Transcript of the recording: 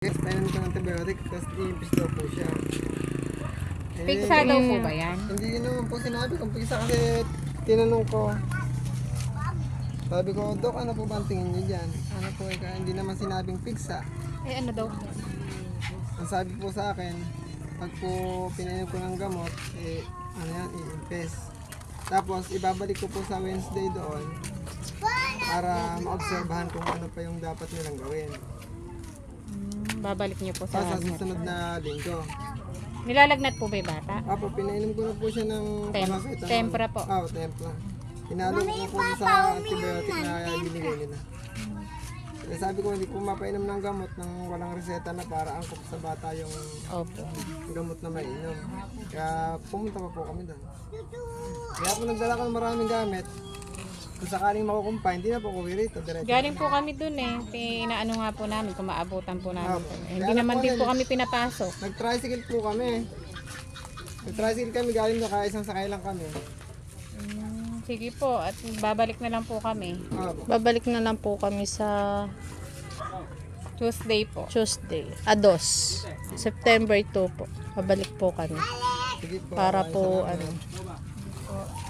Painom ko ng antibiotic kasi impis daw po siya. Pigsa daw po ba yan? Hindi yun naman po sinabi kong pigsa kasi tinanong ko. Sabi ko, Dok, ano po ba ang tingin niyo dyan? Ano po, hindi naman sinabing pigsa. Eh ano daw? Ang sabi po sa akin, pag po pinainom ko ng gamot, ano yan, iimpes. Tapos ibabalik ko po sa Wednesday doon para maobserbahan kung ano pa yung dapat nilang gawin. Babalik niyo po sa Sa susunod na linggo. Nilalagnat po ba yung bata? Apo, pinainom ko na po siya ng paracetamol. Tempra po. Oo, tempra. Pinalo ko po sa antibiotic na binigay nila. Kaya sabi ko, hindi ko mapainom ng gamot nang walang reseta na para angkop sa bata yung Opo. gamot na mainom. Kaya pumunta pa po kami doon. Kaya po nagdala ko ng maraming gamit. Kung sakaling makukumpay, hindi na po uwi rito. Diretso. Galing po kami dun eh. Pinaano nga po namin, kung maabutan po namin. Opo. Hindi naman din po kami pinapasok. Nag-tricycle po kami. Nag-tricycle kami, galing na kaya isang sakay lang kami. Sige po, at babalik na lang po kami. Opo. Babalik na lang po kami sa Tuesday po. Tuesday. Ados. September 2 po. Babalik po kami. Sige po. Para maraming po salamat. ano.